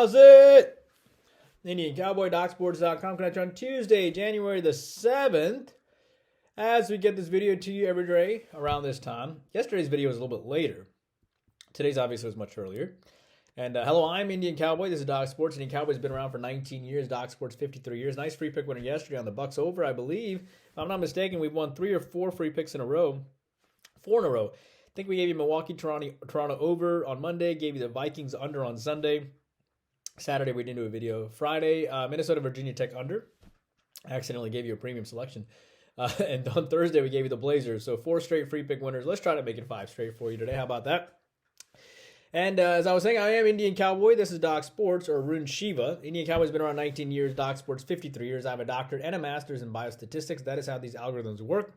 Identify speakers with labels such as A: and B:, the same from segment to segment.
A: How's it? IndianCowboy.Sports.com coming at you on Tuesday, January the 7th. As we get this video to you every day around this time. Yesterday's video was a little bit later. Today's obviously was much earlier. And hello, I'm Indian Cowboy. This is Doc Sports. Indian Cowboy's been around for 19 years. Doc Sports, 53 years. Nice free pick winner yesterday on the Bucks over, I believe. If I'm not mistaken, we've won 3 or 4 free picks in a row. 4 in a row. I think we gave you Milwaukee, Toronto over on Monday. Gave you the Vikings under on Sunday. Saturday, we didn't do a video. Friday, Minnesota, Virginia Tech under. I accidentally gave you a premium selection. And on Thursday, we gave you the Blazers. So 4 straight free pick winners. Let's try to make it 5 straight for you today. How about that? And as I was saying, I am Indian Cowboy. This is Doc Sports, or Arun Shiva. Indian Cowboy's been around 19 years. Doc Sports, 53 years. I have a doctorate and a master's in biostatistics. That is how these algorithms work.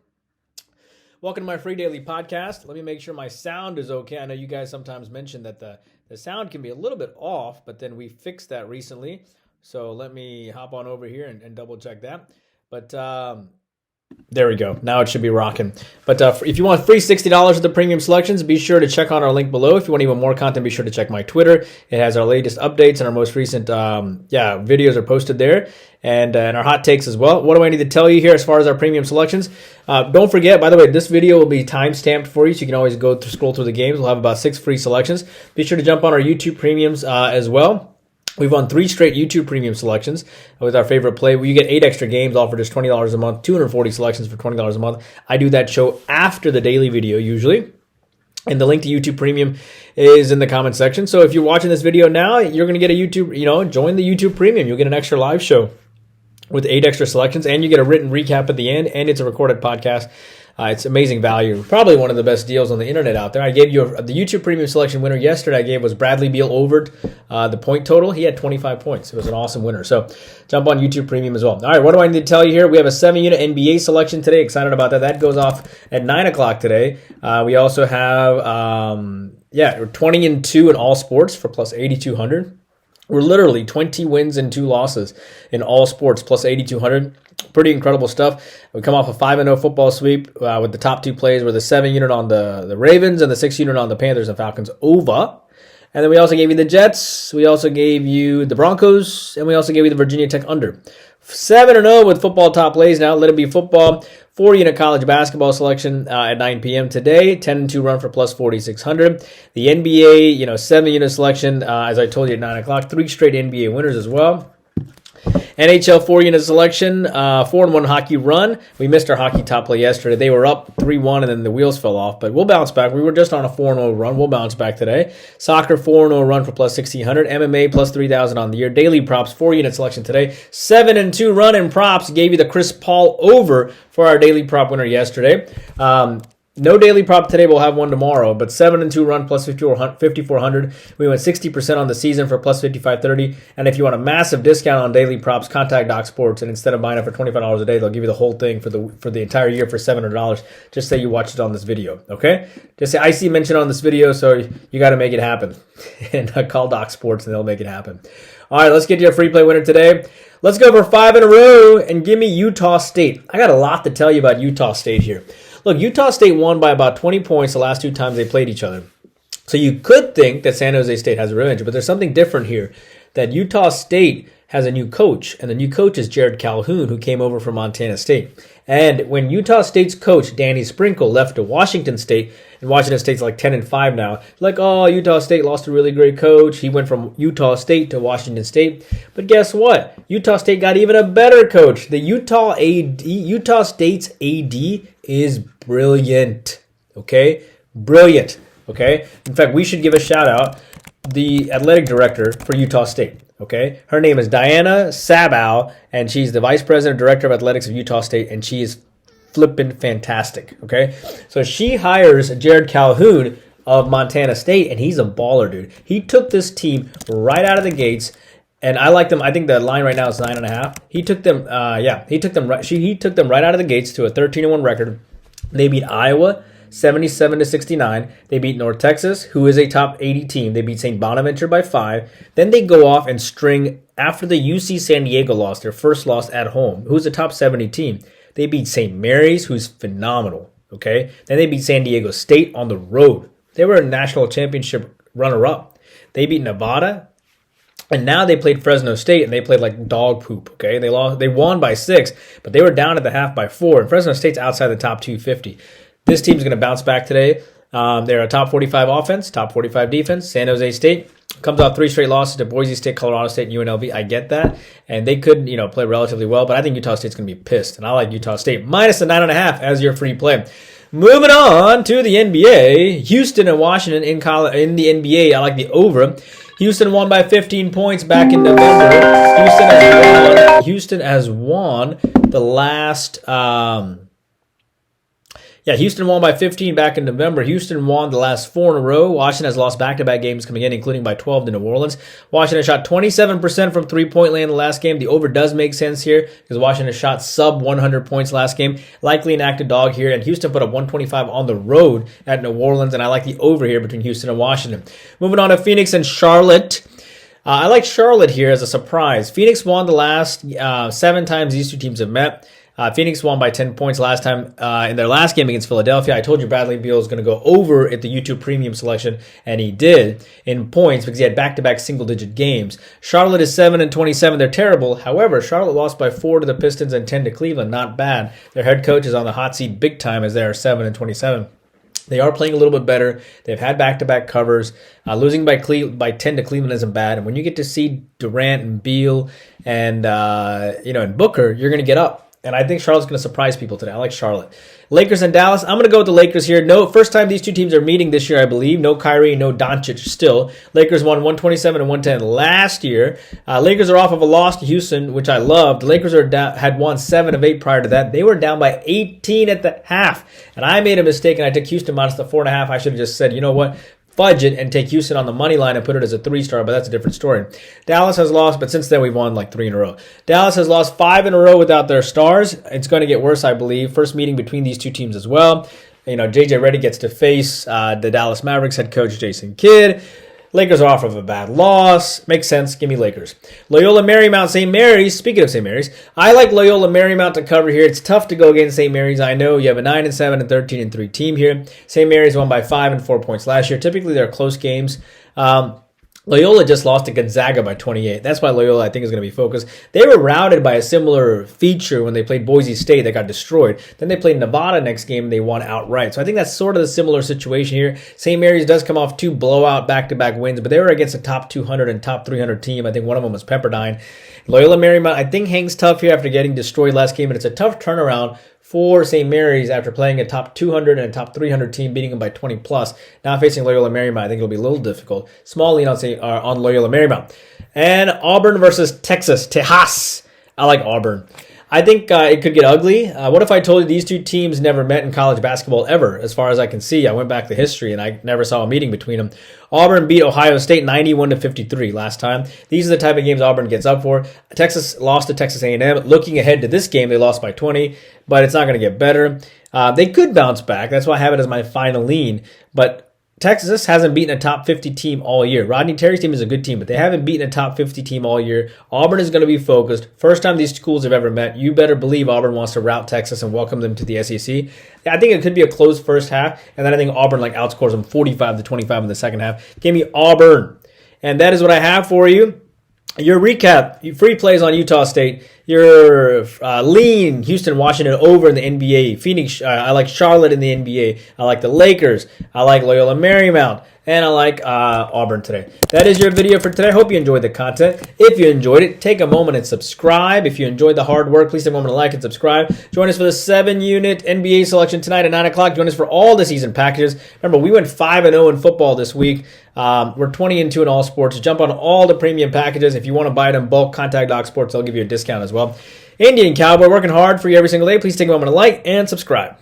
A: Welcome to my free daily podcast. Let me make sure my sound is okay. I know you guys sometimes mention that the sound can be a little bit off, but then we fixed that recently. So let me hop on over here and double check that. But there we go. Now it should be rocking. But if you want free $60 of the premium selections, be sure to check on our link below. If you want even more content, be sure to check my Twitter. It has our latest updates and our most recent videos are posted there. And our hot takes as well. What do I need to tell you here as far as our premium selections? Don't forget, by the way, this video will be time-stamped for you, so you can always scroll through the games. We'll have about 6 free selections. Be sure to jump on our YouTube premiums as well. We've won 3 straight YouTube premium selections with our favorite play. You get 8 extra games, all for just $20 a month, 240 selections for $20 a month. I do that show after the daily video usually. And the link to YouTube Premium is in the comment section. So if you're watching this video now, you're going to get a YouTube, join the YouTube Premium. You'll get an extra live show with 8 extra selections, and you get a written recap at the end, and it's a recorded podcast. It's amazing value. Probably one of the best deals on the internet out there. I gave you the YouTube Premium selection winner yesterday. I gave was Bradley Beal over the point total. He had 25 points. It was an awesome winner. So jump on YouTube Premium as well. All right, what do I need to tell you here? We have a 7-unit NBA selection today. Excited about that. That goes off at 9 o'clock today. We also have 20-2 in all sports for plus 8,200. We're literally 20 wins and 2 losses in all sports, plus 8,200. Pretty incredible stuff. We come off a 5-0 football sweep with the top 2 plays were the 7-unit on the Ravens and the 6-unit on the Panthers and Falcons over. And then we also gave you the Jets. We also gave you the Broncos. And we also gave you the Virginia Tech under. 7-0 with football top plays now. Let it be football. 4-unit college basketball selection at 9 p.m. today. 10-2 run for plus 4,600. The NBA, 7-unit selection, as I told you at 9 o'clock. 3 straight NBA winners as well. NHL 4-unit selection, 4-1 hockey run. We missed our hockey top play yesterday. They were up 3-1 and then the wheels fell off, but we'll bounce back. We were just on a 4-0 run. We'll bounce back today. Soccer 4-0 run for plus 1,600. MMA plus 3,000 on the year. Daily props 4-unit selection today. 7-2 run in props. Gave you the Chris Paul over for our daily prop winner yesterday. No daily prop today. We'll have one tomorrow. But 7-2 run plus 5,400. We went 60% on the season for plus 5,530. And if you want a massive discount on daily props, contact Doc Sports. And instead of buying it for $25 a day, they'll give you the whole thing for the entire year for $700. Just say you watched it on this video. Okay? Just say I see mention on this video, so you got to make it happen. And call Doc Sports and they'll make it happen. All right, let's get you a free play winner today. Let's go for 5 in a row and give me Utah State. I got a lot to tell you about Utah State here. Look, Utah State won by about 20 points the last 2 times they played each other. So you could think that San Jose State has a revenge, but there's something different here. That Utah State has a new coach, and the new coach is Jared Calhoun, who came over from Montana State. And when Utah State's coach, Danny Sprinkle, left to Washington State, and Washington State's like 10-5 now, Utah State lost a really great coach. He went from Utah State to Washington State. But guess what? Utah State got even a better coach. The Utah State's AD is brilliant. Okay? Brilliant. Okay? In fact, we should give a shout out the athletic director for Utah State. Okay, her name is Diana Sabow, and she's the vice president director of athletics of Utah State, and she is flippin' fantastic. Okay, so she hires Jared Calhoun of Montana State, and he's a baller, dude. He took this team right out of the gates, and I like them. I think the line right now is 9.5. He took them. He took them right out of the gates to a 13-1 record. They beat Iowa 77-69. They beat North Texas, who is a top 80 team. They beat St. Bonaventure by 5. Then they go off and string, after the UC San Diego loss, their first loss at home, who's a top 70 team. They beat St. Mary's, who's phenomenal. Okay? Then they beat San Diego State on the road. They were a national championship runner-up. They beat Nevada. And now they played Fresno State, and they played like dog poop, okay? They won by 6, but they were down at the half by 4, and Fresno State's outside the top 250. This team's going to bounce back today. They're a top 45 offense, top 45 defense. San Jose State comes off 3 straight losses to Boise State, Colorado State, and UNLV. I get that. And they could, play relatively well, but I think Utah State's going to be pissed. And I like Utah State minus the 9.5 as your free play. Moving on to the NBA. Houston and Washington in the NBA. I like the over. Houston won by 15 points back in November. Houston has won the last... Houston won by 15 back in November. Houston won the last 4 in a row. Washington has lost back-to-back games coming in, including by 12 to New Orleans. Washington shot 27% from three-point land in the last game. The over does make sense here because Washington shot sub 100 points last game. Likely an active dog here, and Houston put up 125 on the road at New Orleans, and I like the over here between Houston and Washington. Moving on to Phoenix and Charlotte. I like Charlotte here as a surprise. Phoenix won the last 7 times these two teams have met. Phoenix won by 10 points last time in their last game against Philadelphia. I told you Bradley Beal is going to go over at the YouTube Premium selection, and he did in points because he had back-to-back single-digit games. Charlotte is 7-27. They're terrible. However, Charlotte lost by 4 to the Pistons and 10 to Cleveland. Not bad. Their head coach is on the hot seat big time as they are 7-27. They are playing a little bit better. They've had back-to-back covers. Losing by 10 to Cleveland isn't bad. And when you get to see Durant and Beal and and Booker, you're going to get up. And I think Charlotte's going to surprise people today. I like Charlotte. Lakers and Dallas. I'm going to go with the Lakers here. No, first time these two teams are meeting this year, I believe. No Kyrie, no Doncic still. Lakers won 127 and 110 last year. Lakers are off of a loss to Houston, which I loved. The Lakers had won 7 of 8 prior to that. They were down by 18 at the half. And I made a mistake, and I took Houston minus the 4.5. I should have just said, you know what? Fudge it and take Houston on the money line and put it as a 3-star, but that's a different story. Dallas has lost, but since then we've won like 3 in a row. Dallas has lost 5 in a row without their stars. It's going to get worse, I believe. First meeting between these two teams as well. JJ Redick gets to face the Dallas Mavericks head coach Jason Kidd. Lakers are off of a bad loss. Makes sense. Give me Lakers. Loyola Marymount St. Mary's. Speaking of St. Mary's, I like Loyola Marymount to cover here. It's tough to go against St. Mary's. I know you have a 9-7 and 13-3 team here. St. Mary's won by 5 and 4 points last year. Typically, they're close games. Loyola just lost to Gonzaga by 28. That's why Loyola, I think, is going to be focused. They were routed by a similar feature when they played Boise State that got destroyed. Then they played Nevada next game, and they won outright. So I think that's sort of the similar situation here. St. Mary's does come off 2 blowout back-to-back wins, but they were against a top 200 and top 300 team. I think one of them was Pepperdine. Loyola Marymount, I think, hangs tough here after getting destroyed last game, and it's a tough turnaround for St. Mary's after playing a top 200 and a top 300 team, beating them by 20 plus. Now facing Loyola Marymount, I think it'll be a little difficult. Small lean on Loyola Marymount. And Auburn versus Texas. I like Auburn. I think it could get ugly. What if I told you these two teams never met in college basketball ever, as far as I can see? I went back to history, and I never saw a meeting between them. Auburn beat Ohio State 91-53 last time. These are the type of games Auburn gets up for. Texas lost to Texas A&M. Looking ahead to this game, they lost by 20, but it's not going to get better. They could bounce back. That's why I have it as my final lean. But Texas hasn't beaten a top 50 team all year. Rodney Terry's team is a good team, but they haven't beaten a top 50 team all year. Auburn is going to be focused. First time these schools have ever met. You better believe Auburn wants to rout Texas and welcome them to the SEC. I think it could be a close first half, and then I think Auburn outscores them 45-25 in the second half. Give me Auburn. And that is what I have for you. Your recap, your free plays on Utah State, your lean Houston, Washington over in the NBA. Phoenix, I like Charlotte in the NBA. I like the Lakers. I like Loyola Marymount. And I like Auburn today. That is your video for today. I hope you enjoyed the content. If you enjoyed it, take a moment and subscribe. If you enjoyed the hard work, please take a moment to like and subscribe. Join us for the 7-unit NBA selection tonight at 9 o'clock. Join us for all the season packages. Remember, we went 5-0 in football this week. We're 20-2 in all sports. Jump on all the premium packages. If you want to buy it in bulk, contact Doc Sports. They'll give you a discount as well. Indian Cowboy, working hard for you every single day. Please take a moment to like and subscribe.